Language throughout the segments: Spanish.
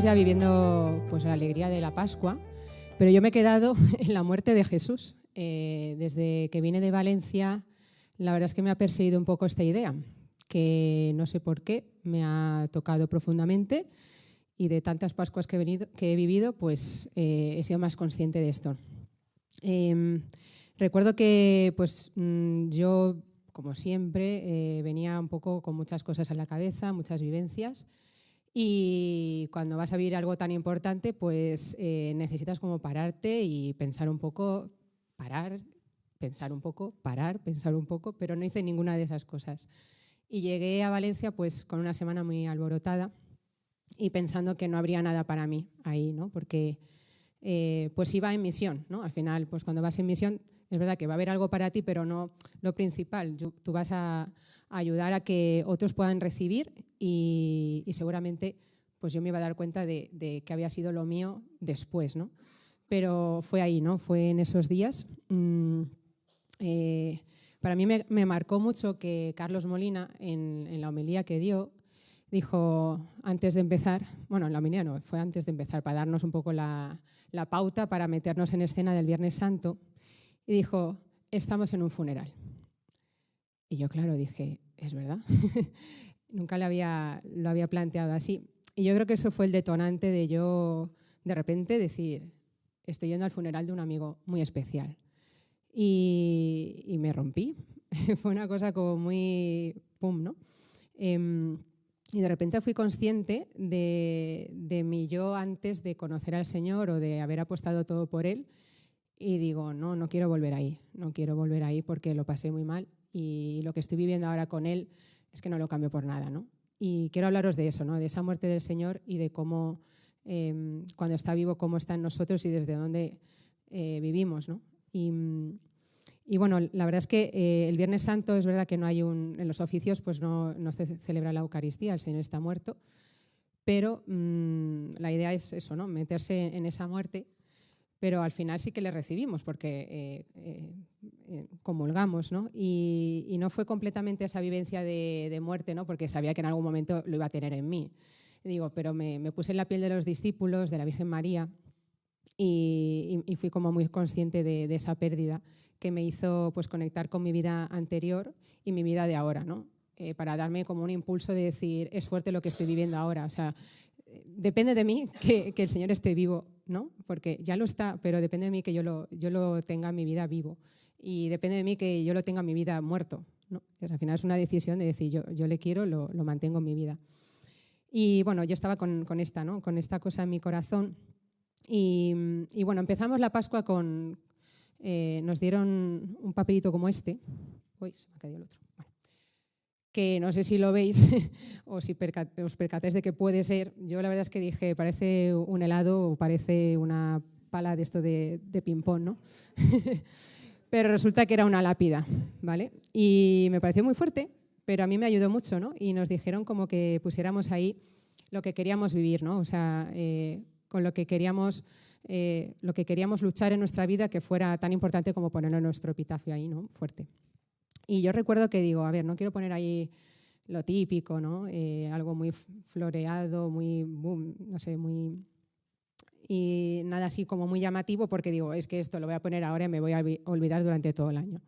ya viviendo pues la alegría de la Pascua, pero yo me he quedado en la muerte de Jesús. Desde que vine de Valencia, la verdad es que me ha perseguido un poco esta idea, que no sé por qué me ha tocado profundamente, y de tantas Pascuas que he vivido, pues he sido más consciente de esto. Recuerdo que pues, yo, como siempre, venía un poco con muchas cosas en la cabeza, muchas vivencias, y cuando vas a vivir algo tan importante, pues necesitas como pararte y pensar un poco, pensar un poco, pero no hice ninguna de esas cosas. Y llegué a Valencia pues con una semana muy alborotada y pensando que no habría nada para mí ahí, ¿no? Porque pues iba en misión, ¿no? Al final, pues cuando vas en misión, es verdad que va a haber algo para ti, pero no lo principal. Tú vas a ayudar a que otros puedan recibir y seguramente pues yo me iba a dar cuenta de que había sido lo mío después, ¿no? Pero fue ahí, ¿no? Fue en esos días. Para mí me marcó mucho que Carlos Molina, en la homilía que dio, dijo antes de empezar, bueno, en la homilía no, fue antes de empezar, para darnos un poco la pauta para meternos en escena del Viernes Santo, y dijo, estamos en un funeral. Y yo, claro, dije, es verdad, nunca lo había planteado así. Y yo creo que eso fue el detonante de yo, de repente, decir, estoy yendo al funeral de un amigo muy especial. Y me rompí. Fue una cosa como muy pum, ¿no? Y de repente fui consciente de mi yo antes de conocer al Señor o de haber apostado todo por Él. Y digo, no quiero volver ahí porque lo pasé muy mal y lo que estoy viviendo ahora con Él es que no lo cambio por nada, ¿no? Y quiero hablaros de eso, ¿no? De esa muerte del Señor y de cómo, cuando está vivo, cómo está en nosotros y desde dónde vivimos, ¿no? Y bueno, la verdad es que el Viernes Santo es verdad que no hay en los oficios pues no se celebra la Eucaristía, el Señor está muerto, pero la idea es eso, ¿no? Meterse en esa muerte. Pero al final sí que le recibimos porque comulgamos, ¿no? Y no fue completamente esa vivencia de muerte, ¿no? Porque sabía que en algún momento lo iba a tener en mí. Digo, pero me puse en la piel de los discípulos, de la Virgen María, y fui como muy consciente de esa pérdida que me hizo pues, conectar con mi vida anterior y mi vida de ahora, ¿no? Para darme como un impulso de decir, es fuerte lo que estoy viviendo ahora, o sea, depende de mí que el Señor esté vivo, ¿no? Porque ya lo está, pero depende de mí que yo lo tenga en mi vida vivo. Y depende de mí que yo lo tenga en mi vida muerto, ¿no? Entonces, al final es una decisión de decir, yo le quiero, lo mantengo en mi vida. Y bueno, yo estaba con esta, ¿no? Con esta cosa en mi corazón. Y bueno, empezamos la Pascua con... nos dieron un papelito como este. Uy, se me ha caído el otro. Bueno, que no sé si lo veis o si os percatáis de que puede ser. Yo la verdad es que dije, parece un helado o parece una pala de esto de ping-pong, ¿no? Pero resulta que era una lápida, ¿vale? Y me pareció muy fuerte, pero a mí me ayudó mucho, ¿no? Y nos dijeron como que pusiéramos ahí lo que queríamos vivir, ¿no? O sea, con lo que queríamos luchar en nuestra vida, que fuera tan importante como ponerlo en nuestro epitafio ahí, ¿no? Fuerte. Y yo recuerdo que digo, a ver, no quiero poner ahí lo típico, ¿no? Algo muy floreado, muy, boom, no sé, muy... Y nada así como muy llamativo, porque digo, es que esto lo voy a poner ahora y me voy a olvidar durante todo el año.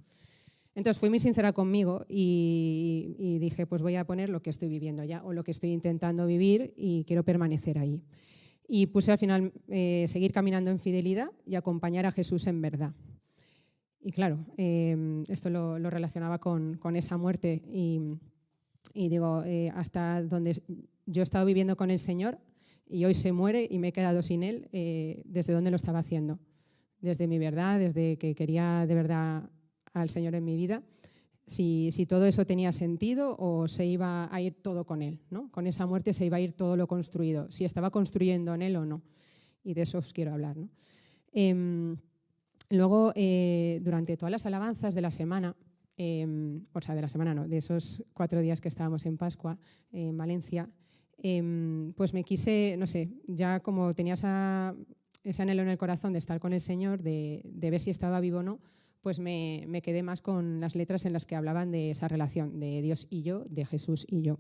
Entonces fui muy sincera conmigo y dije, pues voy a poner lo que estoy viviendo ya o lo que estoy intentando vivir y quiero permanecer ahí. Y puse al final seguir caminando en fidelidad y acompañar a Jesús en verdad. Y claro, esto lo relacionaba con esa muerte y digo, hasta donde yo he estado viviendo con el Señor y hoy se muere y me he quedado sin Él, ¿desde dónde lo estaba haciendo? Desde mi verdad, desde que quería de verdad al Señor en mi vida, si todo eso tenía sentido o se iba a ir todo con Él, ¿no? Con esa muerte se iba a ir todo lo construido, si estaba construyendo en Él o no. Y de eso os quiero hablar, ¿no? Luego, durante todas las alabanzas de la semana, o sea, de la semana no, de esos 4 días que estábamos en Pascua, en Valencia, pues me quise, no sé, ya como tenía ese anhelo en el corazón de estar con el Señor, de ver si estaba vivo o no, pues me quedé más con las letras en las que hablaban de esa relación, de Dios y yo, de Jesús y yo.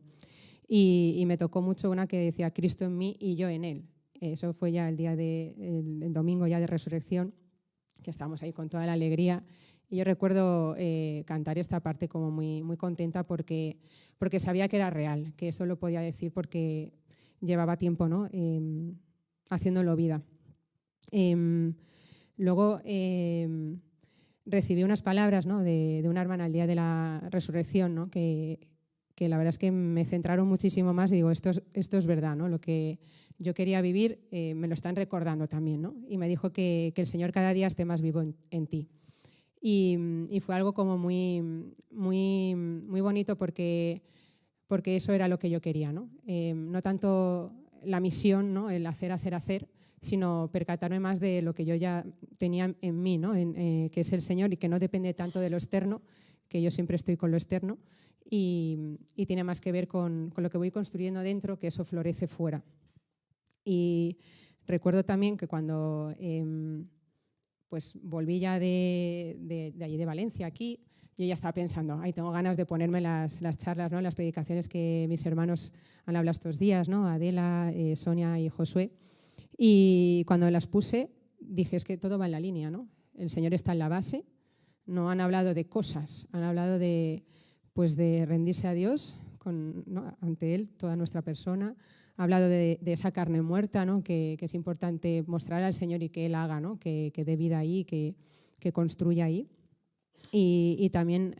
Y me tocó mucho una que decía Cristo en mí y yo en Él. Eso fue ya el domingo ya de resurrección, que estábamos ahí con toda la alegría. Y yo recuerdo cantar esta parte como muy, muy contenta porque sabía que era real, que eso lo podía decir porque llevaba tiempo, ¿no? Haciéndolo vida. Luego recibí unas palabras, ¿no? de una hermana el día de la resurrección, ¿no? que la verdad es que me centraron muchísimo más y digo, esto es verdad, ¿no? Lo que yo quería vivir me lo están recordando también, ¿no? Y me dijo que el Señor cada día esté más vivo en ti. Y fue algo como muy, muy, muy bonito porque eso era lo que yo quería, ¿no? No tanto la misión, ¿no? El hacer, sino percatarme más de lo que yo ya tenía en mí, ¿no? Que es el Señor y que no depende tanto de lo externo, que yo siempre estoy con lo externo, y tiene más que ver con lo que voy construyendo dentro, que eso florece fuera. Y recuerdo también que cuando pues volví ya de allí de Valencia aquí, yo ya estaba pensando, tengo ganas de ponerme las charlas, ¿no? Las predicaciones que mis hermanos han hablado estos días, ¿no? Adela, Sonia y Josué. Y cuando las puse, dije, es que todo va en la línea, ¿no? El Señor está en la base, no han hablado de cosas, han hablado de rendirse a Dios ¿no? ante Él, toda nuestra persona. Ha hablado de esa carne muerta, ¿no? que es importante mostrar al Señor y que Él haga, ¿no? que dé vida ahí, que construya ahí. Y también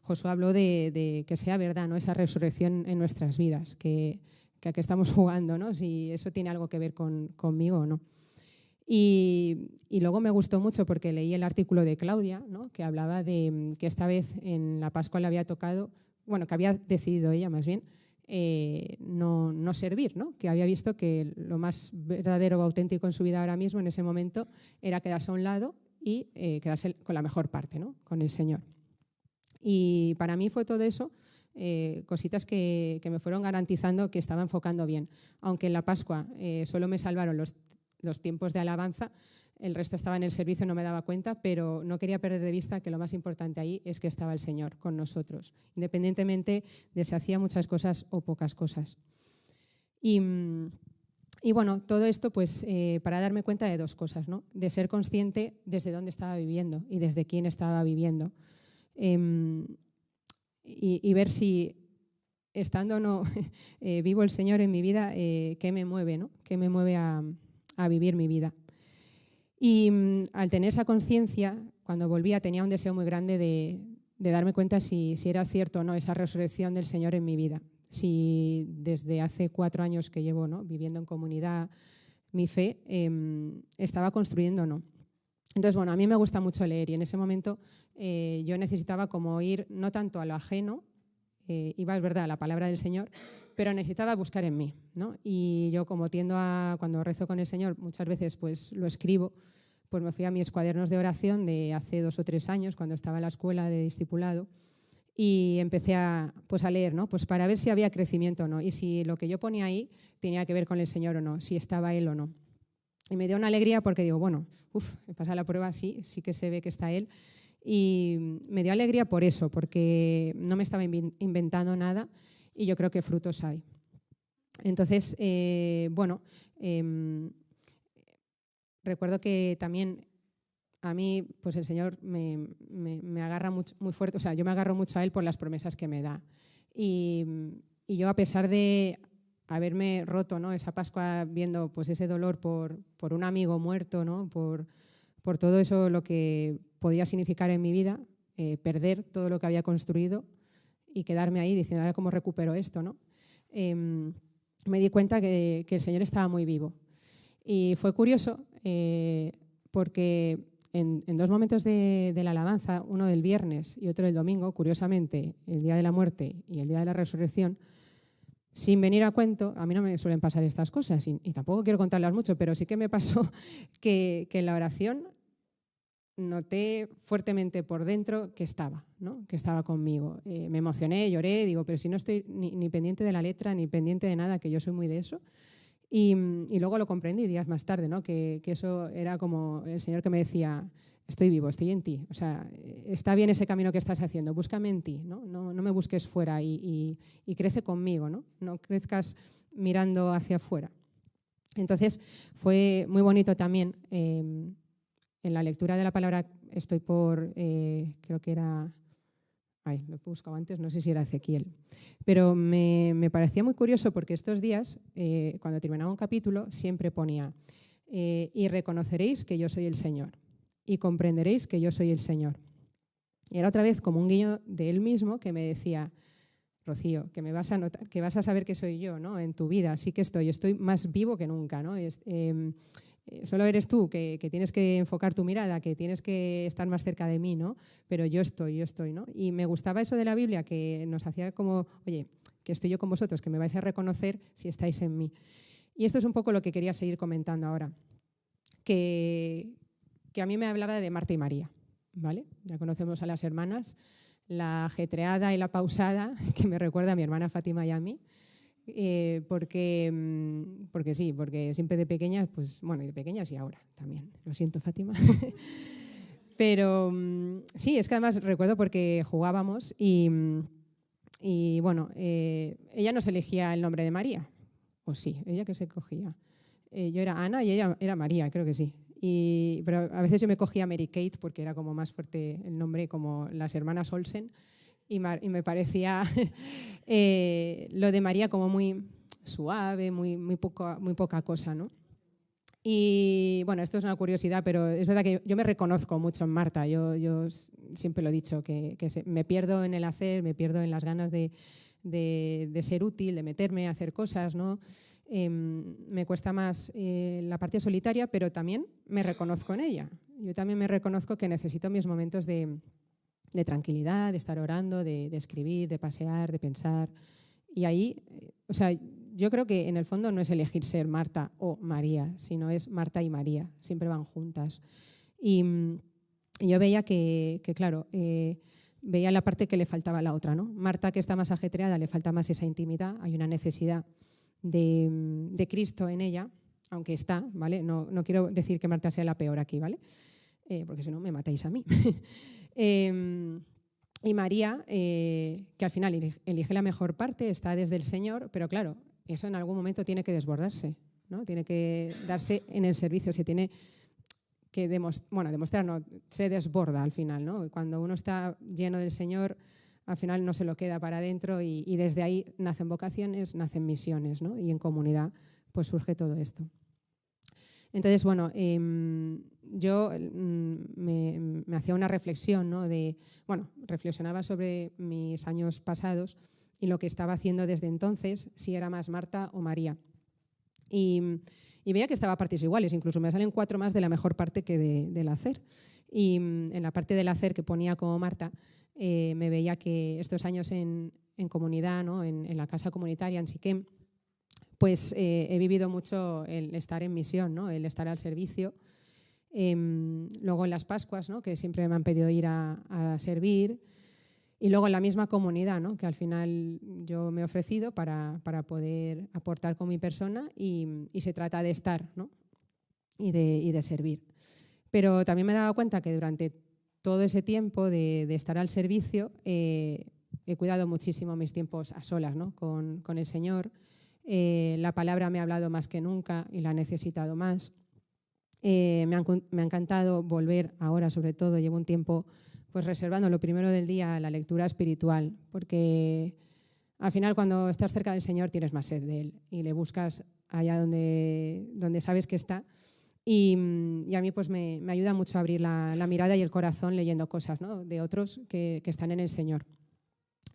Josué habló de que sea verdad, ¿no? Esa resurrección en nuestras vidas, que a qué estamos jugando, ¿no? Si eso tiene algo que ver conmigo o no. Y luego me gustó mucho porque leí el artículo de Claudia, ¿no? Que hablaba de que esta vez en la Pascua le había tocado, bueno, que había decidido ella más bien, no servir, ¿no? Que había visto que lo más verdadero o auténtico en su vida ahora mismo, en ese momento, era quedarse a un lado y quedarse con la mejor parte, ¿no? Con el Señor. Y para mí fue todo eso, cositas que me fueron garantizando que estaba enfocando bien. Aunque en la Pascua solo me salvaron los tiempos de alabanza, el resto estaba en el servicio, no me daba cuenta, pero no quería perder de vista que lo más importante ahí es que estaba el Señor con nosotros, independientemente de si hacía muchas cosas o pocas cosas. Y bueno, todo esto pues para darme cuenta de dos cosas, ¿no? De ser consciente desde dónde estaba viviendo y desde quién estaba viviendo. Y ver si, estando o no vivo el Señor en mi vida, qué me mueve, ¿no? Qué me mueve a vivir mi vida. Y al tener esa conciencia, cuando volvía tenía un deseo muy grande de darme cuenta si era cierto o no esa resurrección del Señor en mi vida. Si desde hace 4 años que llevo, ¿no? viviendo en comunidad mi fe, estaba construyendo o no. Entonces, bueno, a mí me gusta mucho leer y en ese momento yo necesitaba como ir no tanto a lo ajeno, iba, es verdad, a la palabra del Señor, pero necesitaba buscar en mí, ¿no? Y yo como tiendo a, cuando rezo con el Señor, muchas veces pues lo escribo, pues me fui a mis cuadernos de oración de hace 2 o 3 años, cuando estaba en la escuela de discipulado, y empecé a leer, ¿no? Pues para ver si había crecimiento o no, y si lo que yo ponía ahí tenía que ver con el Señor o no, si estaba Él o no. Y me dio una alegría porque digo, bueno, he pasado la prueba, sí que se ve que está Él. Y me dio alegría por eso, porque no me estaba inventando nada y yo creo que frutos hay. Entonces, recuerdo que también a mí pues el Señor me agarra muy fuerte, o sea, yo me agarro mucho a Él por las promesas que me da. Y yo, a pesar de haberme roto, ¿no? esa Pascua viendo pues ese dolor por un amigo muerto, ¿no? por todo eso lo que podía significar en mi vida, perder todo lo que había construido y quedarme ahí diciendo, ahora cómo recupero esto, ¿no? Me di cuenta que el Señor estaba muy vivo. Y fue curioso porque en 2 momentos de la alabanza, uno del viernes y otro del domingo, curiosamente, el día de la muerte y el día de la resurrección, sin venir a cuento, a mí no me suelen pasar estas cosas y tampoco quiero contarlas mucho, pero sí que me pasó que en la oración noté fuertemente por dentro que estaba, ¿no? que estaba conmigo. Me emocioné, lloré, digo, pero si no estoy ni pendiente de la letra, ni pendiente de nada, que yo soy muy de eso. Y luego lo comprendí días más tarde, ¿no? que eso era como el Señor que me decía, estoy vivo, estoy en ti. O sea, está bien ese camino que estás haciendo, búscame en ti, no me busques fuera y crece conmigo, no crezcas mirando hacia afuera. Entonces fue muy bonito también. En la lectura de la palabra estoy por, creo que era, lo he buscado antes, no sé si era Ezequiel, pero me parecía muy curioso porque estos días, cuando terminaba un capítulo, siempre ponía, y reconoceréis que yo soy el Señor, y comprenderéis que yo soy el Señor. Y era otra vez como un guiño de él mismo que me decía, Rocío, que me vas a notar, que vas a saber que soy yo, ¿no? En tu vida, sí que estoy más vivo que nunca, ¿no? Solo eres tú que tienes que enfocar tu mirada, que tienes que estar más cerca de mí, ¿no? Pero yo estoy, ¿no? Y me gustaba eso de la Biblia, que nos hacía como, oye, que estoy yo con vosotros, que me vais a reconocer si estáis en mí. Y esto es un poco lo que quería seguir comentando ahora, que a mí me hablaba de Marta y María, ¿vale? Ya conocemos a las hermanas, la ajetreada y la pausada, que me recuerda a mi hermana Fátima y a mí, porque sí, porque siempre de pequeñas, pues bueno, y de pequeñas y ahora también, lo siento Fátima. Pero sí, es que además recuerdo porque jugábamos y bueno, ella no se elegía el nombre de María, o sí, ella que se cogía. Yo era Ana y ella era María, creo que sí. Pero a veces yo me cogía Mary Kate porque era como más fuerte el nombre, como las hermanas Olsen, y me parecía lo de María como muy suave, muy poca cosa, ¿no? Y bueno, esto es una curiosidad, pero es verdad que yo me reconozco mucho en Marta. Yo siempre lo he dicho, que me pierdo en el hacer, me pierdo en las ganas de ser útil, de meterme a hacer cosas, ¿no? Me cuesta más la parte solitaria, pero también me reconozco en ella. Yo también me reconozco que necesito mis momentos de tranquilidad, de estar orando, de escribir, de pasear, de pensar. Y ahí, o sea, yo creo que en el fondo no es elegir ser Marta o María, sino es Marta y María, siempre van juntas. Y yo veía que claro, veía la parte que le faltaba a la otra, ¿no? Marta, que está más ajetreada, le falta más esa intimidad, hay una necesidad de Cristo en ella, aunque está, ¿vale? No quiero decir que Marta sea la peor aquí, ¿vale? Porque si no me matáis a mí. Y María, que al final elige la mejor parte, está desde el Señor, pero claro, eso en algún momento tiene que desbordarse, ¿no? Tiene que darse en el servicio, se tiene que demostrar, no, se desborda al final, ¿no? Cuando uno está lleno del Señor, al final no se lo queda para adentro y desde ahí nacen vocaciones, nacen misiones, ¿no? Y en comunidad pues surge todo esto. Entonces, bueno, yo me hacía una reflexión, ¿no? Reflexionaba sobre mis años pasados y lo que estaba haciendo desde entonces, si era más Marta o María. Y veía que estaba a partes iguales, incluso me salen 4 más de la mejor parte que del hacer. Y en la parte del hacer que ponía como Marta, me veía que estos años en comunidad, ¿no? en la casa comunitaria, en Siquem, pues he vivido mucho el estar en misión, ¿no? El estar al servicio. Luego en las Pascuas, ¿no? Que siempre me han pedido ir a servir. Y luego en la misma comunidad, ¿no? Que al final yo me he ofrecido para poder aportar con mi persona y se trata de estar, ¿no? y de servir. Pero también me he dado cuenta que durante todo ese tiempo de estar al servicio he cuidado muchísimo mis tiempos a solas, ¿no? con el Señor. La palabra me ha hablado más que nunca y la he necesitado más. Me ha encantado volver ahora, sobre todo, llevo un tiempo pues reservando lo primero del día la lectura espiritual, porque al final cuando estás cerca del Señor tienes más sed de Él y le buscas allá donde sabes que está. Y a mí pues me ayuda mucho a abrir la mirada y el corazón leyendo cosas, ¿no? de otros que están en el Señor.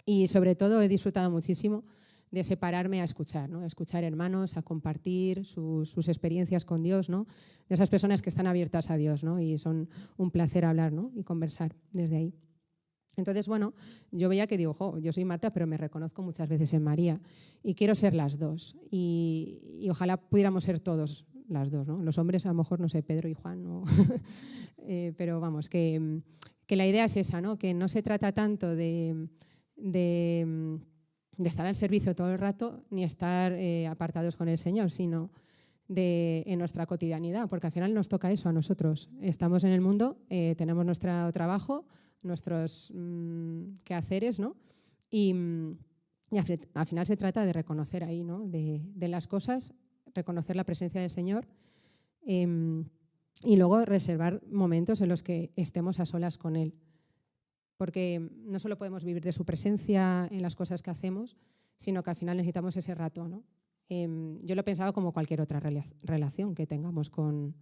Y sobre todo he disfrutado muchísimo de separarme a escuchar, ¿no? A escuchar hermanos, a compartir sus experiencias con Dios, ¿no? De esas personas que están abiertas a Dios, ¿no? Y son un placer hablar, ¿no? Y conversar desde ahí. Entonces, bueno, yo veía que digo, yo soy Marta, pero me reconozco muchas veces en María y quiero ser las dos. Y ojalá pudiéramos ser todos las dos, ¿no? Los hombres a lo mejor, no sé, Pedro y Juan, ¿no? Pero vamos, que la idea es esa, ¿no? Que no se trata tanto de estar al servicio todo el rato ni estar apartados con el Señor, sino en nuestra cotidianidad, porque al final nos toca eso a nosotros. Estamos en el mundo, tenemos nuestro trabajo, nuestros quehaceres, ¿no? Y al final se trata de reconocer ahí, ¿no? de las cosas, reconocer la presencia del Señor y luego reservar momentos en los que estemos a solas con Él. Porque no solo podemos vivir de su presencia en las cosas que hacemos, sino que al final necesitamos ese rato, ¿no? Yo lo pensaba como cualquier otra relación que tengamos con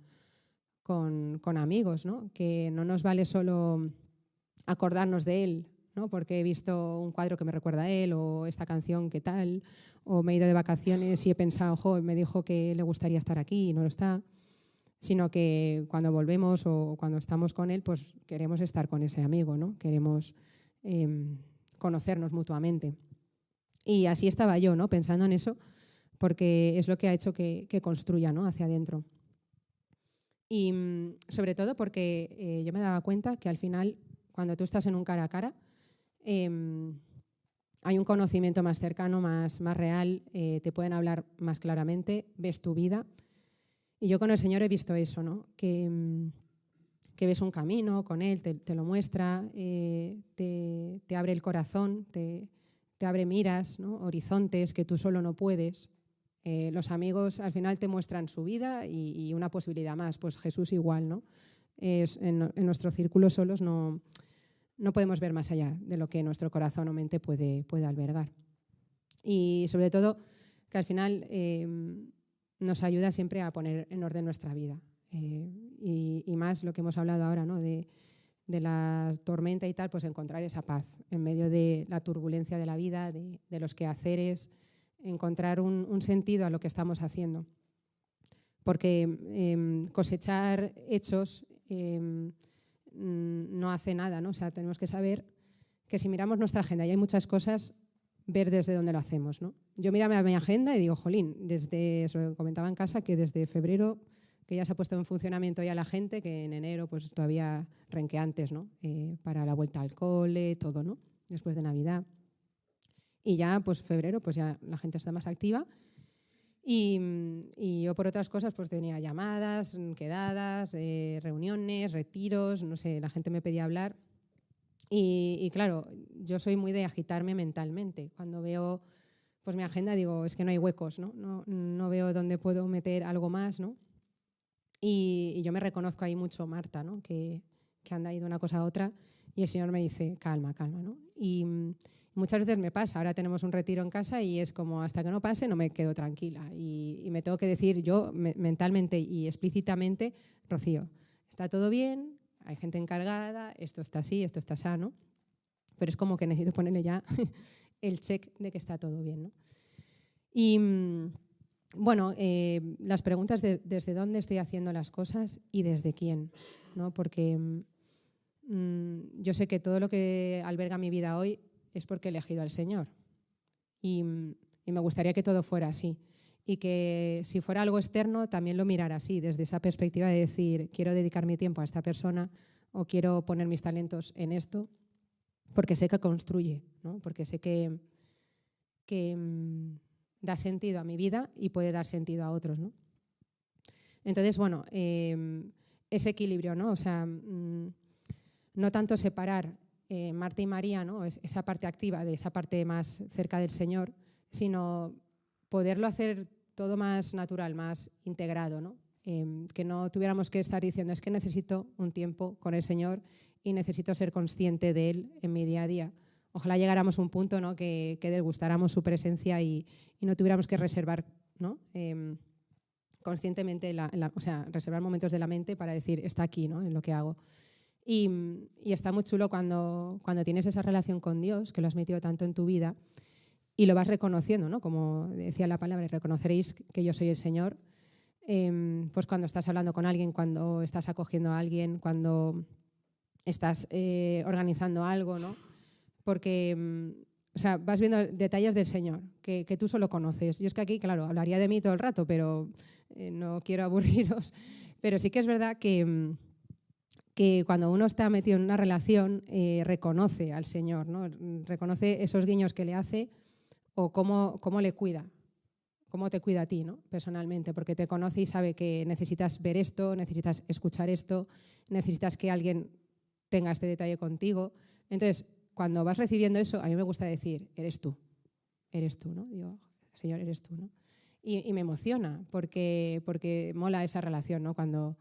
amigos, ¿no? Que no nos vale solo acordarnos de Él, ¿no? Porque he visto un cuadro que me recuerda a Él, o esta canción que tal, o me he ido de vacaciones y he pensado, jo, me dijo que le gustaría estar aquí y no lo está, sino que cuando volvemos o cuando estamos con Él, pues queremos estar con ese amigo, ¿no? Queremos conocernos mutuamente. Y así estaba yo, ¿no? Pensando en eso, porque es lo que ha hecho que construya, ¿no? Hacia adentro. Y sobre todo porque yo me daba cuenta que al final, cuando tú estás en un cara a cara, hay un conocimiento más cercano, más real, te pueden hablar más claramente, ves tu vida. Y yo con el Señor he visto eso, ¿no? Que ves un camino con Él, te lo muestra, te abre el corazón, te abre miras, ¿no? Horizontes que tú solo no puedes. Los amigos al final te muestran su vida y una posibilidad más. Pues Jesús igual, ¿no? En nuestro círculo solos no podemos ver más allá de lo que nuestro corazón o mente puede albergar. Y sobre todo que al final nos ayuda siempre a poner en orden nuestra vida. Y más lo que hemos hablado ahora, ¿no? de la tormenta y tal, pues encontrar esa paz en medio de la turbulencia de la vida, de los quehaceres, encontrar un sentido a lo que estamos haciendo. Porque cosechar hechos no hace nada, ¿no? O sea, tenemos que saber que si miramos nuestra agenda y hay muchas cosas, ver desde dónde lo hacemos, ¿no? Yo miro a mi agenda y digo, jolín, eso comentaba en casa, que desde febrero, que ya se ha puesto en funcionamiento ya la gente, que en enero pues todavía renqueantes, ¿no? Para la vuelta al cole, todo, ¿no? Después de Navidad. Y ya, pues febrero, pues ya la gente está más activa. Y yo por otras cosas pues tenía llamadas, quedadas, reuniones, retiros, no sé, la gente me pedía hablar. Y claro, yo soy muy de agitarme mentalmente. Cuando veo pues mi agenda digo, es que no hay huecos, ¿no? No veo dónde puedo meter algo más, ¿no? Y yo me reconozco ahí mucho, Marta, ¿no? Que anda ahí de una cosa a otra y el Señor me dice, calma, calma, ¿no? Y muchas veces me pasa, ahora tenemos un retiro en casa y es como hasta que no pase no me quedo tranquila y me tengo que decir yo mentalmente y explícitamente, Rocío, está todo bien, hay gente encargada, esto está así, esto está sano, pero es como que necesito ponerle ya el check de que está todo bien, ¿no? Y bueno, las preguntas de desde dónde estoy haciendo las cosas y desde quién, ¿no? Porque yo sé que todo lo que alberga mi vida hoy es porque he elegido al Señor y me gustaría que todo fuera así y que si fuera algo externo también lo mirara así, desde esa perspectiva de decir quiero dedicar mi tiempo a esta persona o quiero poner mis talentos en esto porque sé que construye, ¿no? Porque sé que da sentido a mi vida y puede dar sentido a otros, ¿no? Entonces, bueno, ese equilibrio, ¿no? O sea, no tanto separar Marta y María, ¿no? Esa parte activa de esa parte más cerca del Señor, sino poderlo hacer todo más natural, más integrado, ¿no? Que no tuviéramos que estar diciendo es que necesito un tiempo con el Señor y necesito ser consciente de Él en mi día a día. Ojalá llegáramos a un punto, ¿no? que degustáramos su presencia y no tuviéramos que reservar, ¿no? Conscientemente, o sea, reservar momentos de la mente para decir está aquí, ¿no? En lo que hago. Y está muy chulo cuando tienes esa relación con Dios, que lo has metido tanto en tu vida, y lo vas reconociendo, ¿no? Como decía la palabra, reconoceréis que yo soy el Señor. Pues cuando estás hablando con alguien, cuando estás acogiendo a alguien, cuando estás organizando algo, ¿no? Porque o sea, vas viendo detalles del Señor que tú solo conoces. Yo es que aquí, claro, hablaría de mí todo el rato, pero no quiero aburriros. Pero sí que es verdad que cuando uno está metido en una relación reconoce al Señor, ¿no? Reconoce esos guiños que le hace o cómo le cuida, cómo te cuida a ti, ¿no? Personalmente, porque te conoce y sabe que necesitas ver esto, necesitas escuchar esto, necesitas que alguien tenga este detalle contigo. Entonces, cuando vas recibiendo eso, a mí me gusta decir, eres tú, ¿no? Digo, Señor, eres tú, ¿no? Y me emociona porque mola esa relación, ¿no? Cuando,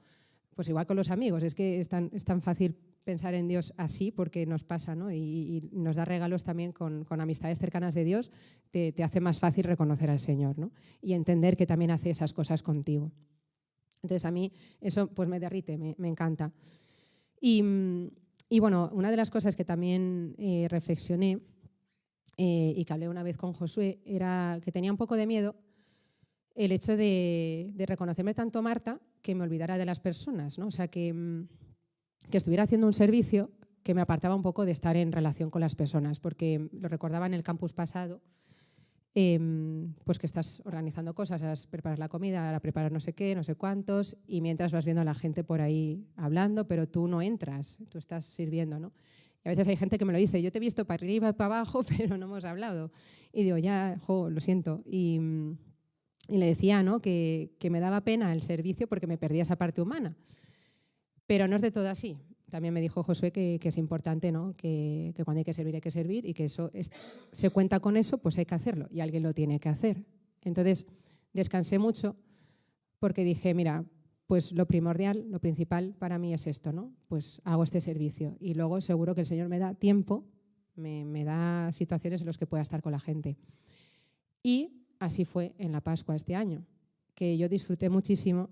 pues igual con los amigos, es que es tan fácil pensar en Dios así porque nos pasa, ¿no? Y nos da regalos también con amistades cercanas de Dios, te hace más fácil reconocer al Señor, ¿no? Y entender que también hace esas cosas contigo. Entonces a mí eso pues me derrite, me encanta. Y bueno, una de las cosas que también reflexioné y que hablé una vez con Josué era que tenía un poco de miedo el hecho de reconocerme tanto Marta que me olvidara de las personas, ¿no? O sea, que estuviera haciendo un servicio que me apartaba un poco de estar en relación con las personas, porque lo recordaba en el campus pasado, pues que estás organizando cosas, ahora preparas la comida, ahora preparas no sé qué, no sé cuántos, y mientras vas viendo a la gente por ahí hablando, pero tú no entras, tú estás sirviendo, ¿no? Y a veces hay gente que me lo dice, yo te he visto para arriba y para abajo, pero no hemos hablado. Y digo, ya, lo siento. Y le decía, ¿no? que me daba pena el servicio porque me perdía esa parte humana. Pero no es de todo así. También me dijo Josué que es importante, ¿no? que cuando hay que servir y que eso se cuenta con eso, pues hay que hacerlo y alguien lo tiene que hacer. Entonces descansé mucho porque dije, mira, pues lo primordial, lo principal para mí es esto, ¿no? Pues hago este servicio y luego seguro que el Señor me da tiempo, me da situaciones en las que pueda estar con la gente. Y así fue en la Pascua este año, que yo disfruté muchísimo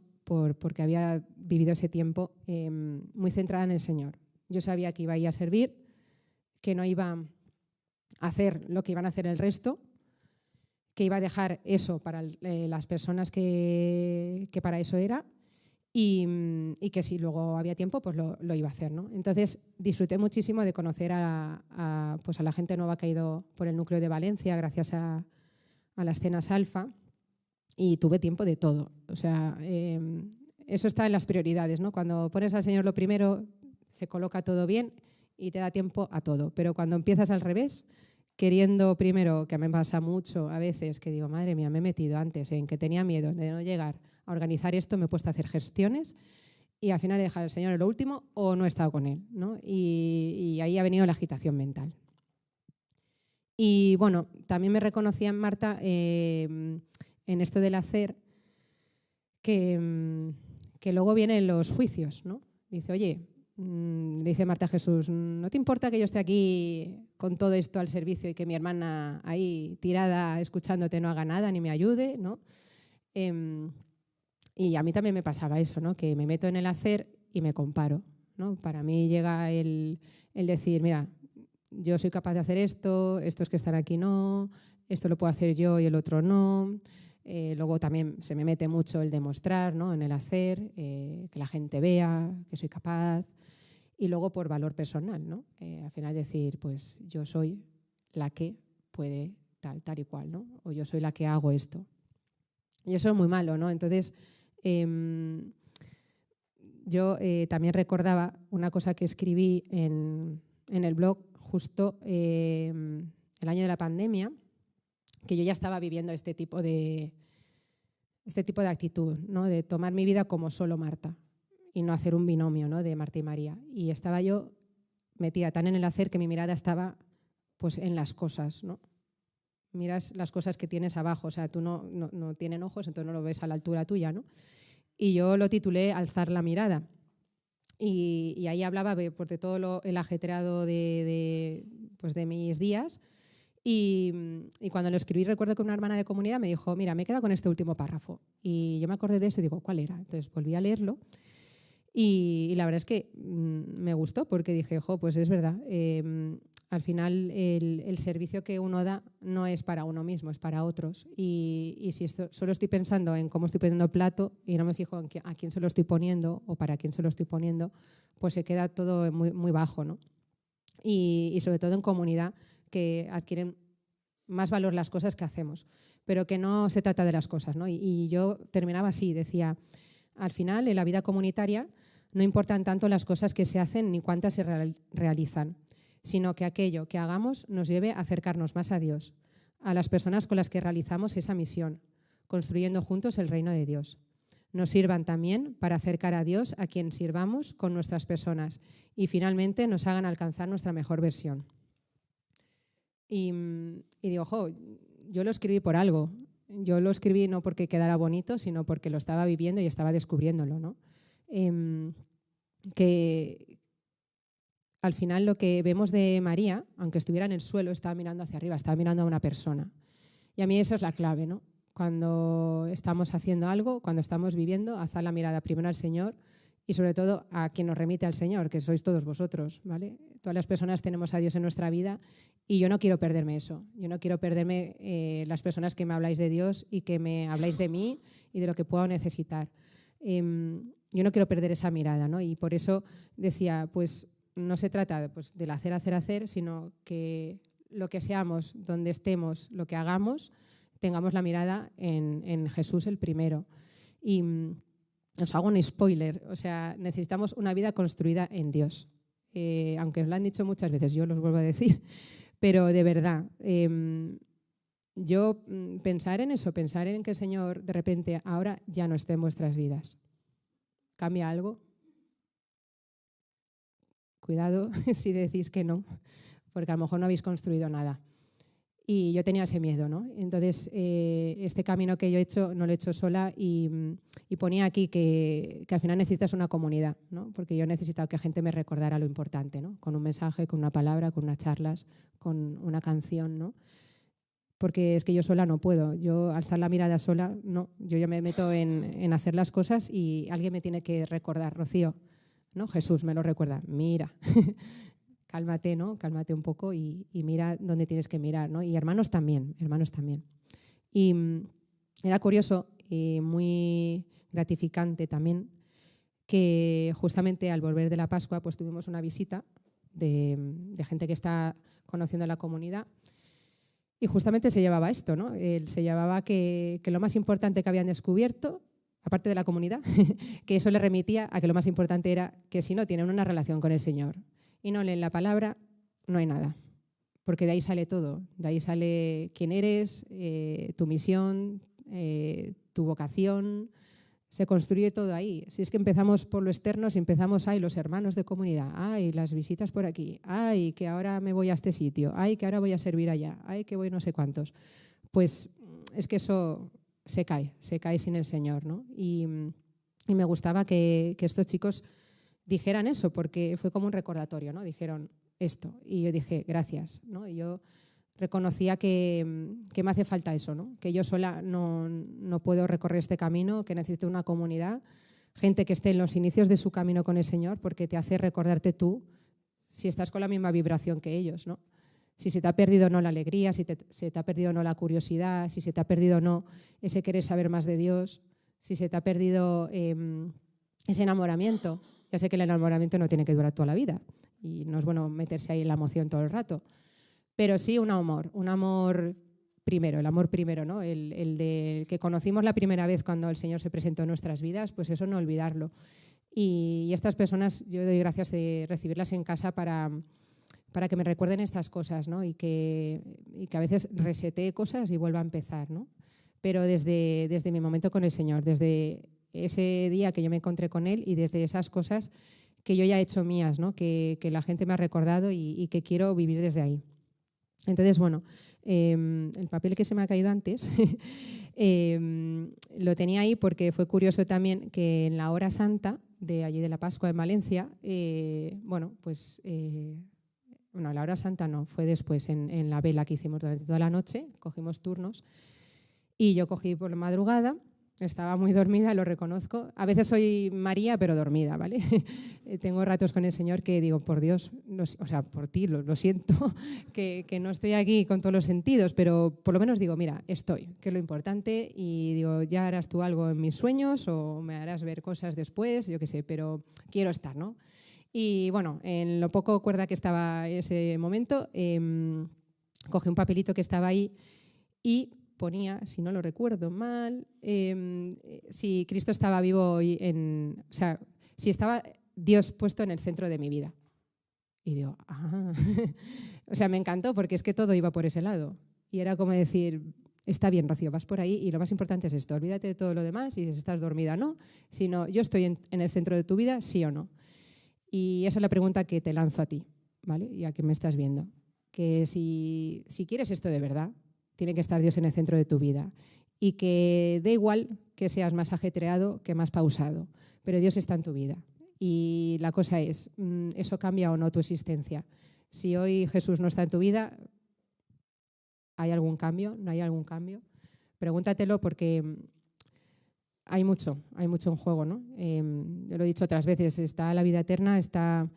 porque había vivido ese tiempo muy centrada en el Señor. Yo sabía que iba a ir a servir, que no iba a hacer lo que iban a hacer el resto, que iba a dejar eso para las personas que para eso era y que si luego había tiempo pues lo iba a hacer, ¿no? Entonces disfruté muchísimo de conocer pues a la gente nueva que ha ido por el núcleo de Valencia gracias a las cenas Alfa. Y tuve tiempo de todo. O sea, eso está en las prioridades, ¿no? Cuando pones al Señor lo primero, se coloca todo bien y te da tiempo a todo. Pero cuando empiezas al revés, queriendo primero, que a mí me pasa mucho a veces, que digo, madre mía, me he metido antes en que tenía miedo de no llegar a organizar esto, me he puesto a hacer gestiones y al final he dejado al Señor en lo último o no he estado con Él, ¿no? Y ahí ha venido la agitación mental. Y bueno, también me reconocía en Marta en esto del hacer, que luego vienen los juicios, ¿no? Dice, oye, le dice Marta a Jesús, ¿no te importa que yo esté aquí con todo esto al servicio y que mi hermana ahí tirada escuchándote no haga nada ni me ayude, ¿no? Y a mí también me pasaba eso, ¿no? Que me meto en el hacer y me comparo, ¿no? Para mí llega el decir, mira, yo soy capaz de hacer esto, estos que están aquí no, esto lo puedo hacer yo y el otro no. Luego también se me mete mucho el demostrar, ¿no? En el hacer, que la gente vea que soy capaz. Y luego por valor personal, ¿no? Al final decir, pues yo soy la que puede tal y cual, ¿no? O yo soy la que hago esto. Y eso es muy malo, ¿no? Entonces, yo también recordaba una cosa que escribí en el blog justo el año de la pandemia, que yo ya estaba viviendo este tipo de actitud, ¿no? De tomar mi vida como solo Marta y no hacer un binomio, ¿no? De Marta y María. Y estaba yo metida tan en el hacer que mi mirada estaba pues, en las cosas, ¿no? Miras las cosas que tienes abajo, o sea, tú no tienen ojos, entonces no lo ves a la altura tuya, ¿no? Y yo lo titulé Alzar la mirada. Y ahí hablaba pues, de todo el ajetreado pues, de mis días. Y cuando lo escribí, recuerdo que una hermana de comunidad me dijo, mira, me he quedado con este último párrafo. Y yo me acordé de eso y digo, ¿cuál era? Entonces volví a leerlo y la verdad es que me gustó porque dije, pues es verdad, al final el servicio que uno da no es para uno mismo, es para otros. Y si solo estoy pensando en cómo estoy poniendo el plato y no me fijo en a quién se lo estoy poniendo o para quién se lo estoy poniendo, pues se queda todo muy, muy bajo, ¿no? Y sobre todo en comunidad, que adquieren más valor las cosas que hacemos, pero que no se trata de las cosas, ¿no? Y yo terminaba así, decía, al final en la vida comunitaria no importan tanto las cosas que se hacen ni cuántas se realizan, sino que aquello que hagamos nos lleve a acercarnos más a Dios, a las personas con las que realizamos esa misión, construyendo juntos el reino de Dios. Nos sirvan también para acercar a Dios a quien sirvamos con nuestras personas y finalmente nos hagan alcanzar nuestra mejor versión. Y digo, yo lo escribí por algo Yo lo escribí no porque quedara bonito, sino porque lo estaba viviendo y estaba descubriéndolo, ¿no? Que al final lo que vemos de María, aunque estuviera en el suelo, estaba mirando hacia arriba, estaba mirando a una persona. Y a mí esa es la clave, ¿no? Cuando estamos haciendo algo, cuando estamos viviendo, alzar la mirada primero al Señor y sobre todo a quien nos remite al Señor, que sois todos vosotros, ¿vale? Todas las personas tenemos a Dios en nuestra vida y yo no quiero perderme eso. Yo no quiero perderme las personas que me habláis de Dios y que me habláis de mí y de lo que puedo necesitar. Yo no quiero perder esa mirada, ¿no? Y por eso decía, pues no se trata pues, del hacer, sino que lo que seamos, donde estemos, lo que hagamos, tengamos la mirada en Jesús el primero. Y os hago un spoiler, o sea, necesitamos una vida construida en Dios. Aunque os lo han dicho muchas veces, yo los vuelvo a decir, pero de verdad, yo pensar en eso, pensar en que el Señor de repente ahora ya no esté en vuestras vidas. ¿Cambia algo? Cuidado si decís que no, porque a lo mejor no habéis construido nada. Y yo tenía ese miedo, ¿no? Entonces, este camino que yo he hecho, no lo he hecho sola y ponía aquí que al final necesitas una comunidad, ¿no? Porque yo he necesitado que gente me recordara lo importante, ¿no? Con un mensaje, con una palabra, con unas charlas, con una canción, ¿no? Porque es que yo sola no puedo. Yo alzar la mirada sola, no. Yo ya me meto en hacer las cosas y alguien me tiene que recordar, Rocío, ¿no? Jesús me lo recuerda, mira. Cálmate, ¿no? Cálmate un poco y mira dónde tienes que mirar, ¿no? Y hermanos también. Y era curioso y muy gratificante también que justamente al volver de la Pascua pues tuvimos una visita de gente que está conociendo la comunidad y justamente se llevaba esto, ¿no? Se llevaba que lo más importante que habían descubierto, aparte de la comunidad, que eso le remitía a que lo más importante era que si no tienen una relación con el Señor y no leen la palabra, no hay nada. Porque de ahí sale todo. De ahí sale quién eres, tu misión, tu vocación. Se construye todo ahí. Si es que empezamos por lo externo, si empezamos, ay, los hermanos de comunidad, ay, las visitas por aquí, ay, que ahora me voy a este sitio, ay, que ahora voy a servir allá, ay, que voy no sé cuántos. Pues es que eso se cae sin el Señor, ¿no? Y me gustaba que estos chicos dijeran eso, porque fue como un recordatorio, ¿no? Dijeron esto, y yo dije, gracias, ¿no? Y yo reconocía que me hace falta eso, ¿no? Que yo sola no puedo recorrer este camino, que necesito una comunidad, gente que esté en los inicios de su camino con el Señor, porque te hace recordarte tú si estás con la misma vibración que ellos, ¿no? Si se te ha perdido o no la alegría, si se te ha perdido o no la curiosidad, si se te ha perdido o no ese querer saber más de Dios, si se te ha perdido ese enamoramiento. Ya sé que el enamoramiento no tiene que durar toda la vida y no es bueno meterse ahí en la emoción todo el rato, pero sí un amor primero, el amor primero, ¿no? El de que conocimos la primera vez cuando el Señor se presentó en nuestras vidas, pues eso no olvidarlo. Y estas personas, yo doy gracias de recibirlas en casa para que me recuerden estas cosas, ¿no? y que a veces resetee cosas y vuelva a empezar, ¿no? Pero desde mi momento con el Señor, desde ese día que yo me encontré con Él y desde esas cosas que yo ya he hecho mías, ¿no? que la gente me ha recordado y que quiero vivir desde ahí. Entonces, bueno, el papel que se me ha caído antes lo tenía ahí porque fue curioso también que en la hora santa de allí de la Pascua en Valencia, la hora santa no, fue después en la vela que hicimos durante toda la noche, cogimos turnos y yo cogí por la madrugada. Estaba muy dormida, lo reconozco. A veces soy María, pero dormida, ¿vale? Tengo ratos con el Señor que digo, por Dios, por ti, lo siento, que no estoy aquí con todos los sentidos, pero por lo menos digo, mira, estoy, que es lo importante, y digo, ya harás tú algo en mis sueños o me harás ver cosas después, yo qué sé, pero quiero estar, ¿no? Y bueno, en lo poco cuerda que estaba ese momento, cogí un papelito que estaba ahí y ponía, si no lo recuerdo mal, si Cristo estaba vivo hoy, si estaba Dios puesto en el centro de mi vida. Y digo, me encantó porque es que todo iba por ese lado. Y era como decir, está bien, Rocío, vas por ahí y lo más importante es esto, olvídate de todo lo demás y si estás dormida no, sino yo estoy en el centro de tu vida, sí o no. Y esa es la pregunta que te lanzo a ti, ¿vale? Y a quien me estás viendo. Que si quieres esto de verdad, tiene que estar Dios en el centro de tu vida. y que da igual que seas más ajetreado que más pausado, pero Dios está en tu vida. Y la cosa es, ¿eso cambia o no tu existencia? Si hoy Jesús no está en tu vida, ¿hay algún cambio? ¿No hay algún cambio? Pregúntatelo porque hay mucho en juego, ¿no? Yo lo he dicho otras veces, está la vida eterna, está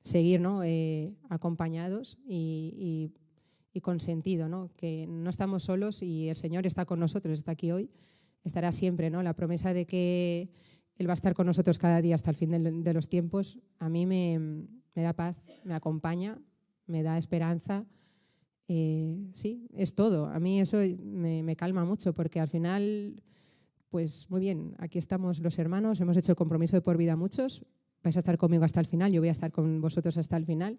seguir, ¿no? Acompañados y con sentido, ¿no? Que no estamos solos y el Señor está con nosotros, está aquí hoy, estará siempre, ¿no? La promesa de que Él va a estar con nosotros cada día hasta el fin de los tiempos, a mí me da paz, me acompaña, me da esperanza. Sí, es todo. A mí eso me calma mucho porque al final, pues muy bien, aquí estamos los hermanos, hemos hecho el compromiso de por vida muchos, vais a estar conmigo hasta el final, yo voy a estar con vosotros hasta el final,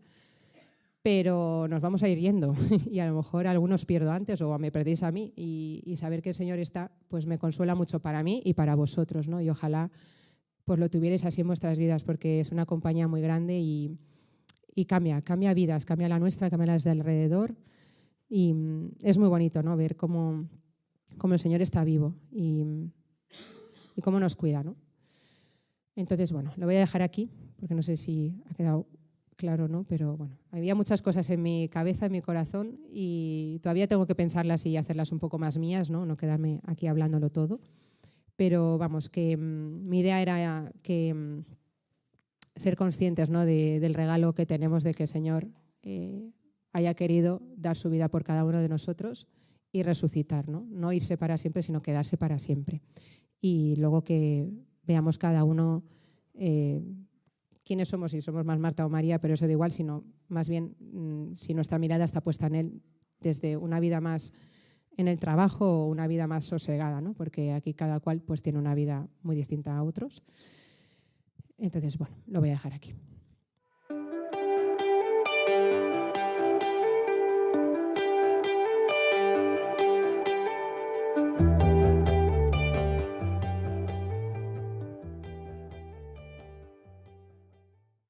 pero nos vamos a ir yendo y a lo mejor algunos pierdo antes o me perdéis a mí y saber que el Señor está, pues me consuela mucho para mí y para vosotros, ¿no? Y ojalá pues lo tuvierais así en vuestras vidas porque es una compañía muy grande y cambia vidas, cambia la nuestra, cambia las de alrededor y es muy bonito, ¿no? Ver cómo el Señor está vivo y cómo nos cuida, ¿no? Entonces, bueno, lo voy a dejar aquí porque no sé si ha quedado claro, ¿no? Pero bueno, había muchas cosas en mi cabeza, en mi corazón y todavía tengo que pensarlas y hacerlas un poco más mías, ¿no? No quedarme aquí hablándolo todo. Pero vamos, que mi idea era que ser conscientes, ¿no? del regalo que tenemos de que el Señor haya querido dar su vida por cada uno de nosotros y resucitar, ¿no? No irse para siempre, sino quedarse para siempre. Y luego que veamos cada uno quiénes somos, si somos más Marta o María, pero eso da igual, sino más bien si nuestra mirada está puesta en Él desde una vida más en el trabajo o una vida más sosegada, ¿no? Porque aquí cada cual pues tiene una vida muy distinta a otros. Entonces, bueno, lo voy a dejar aquí.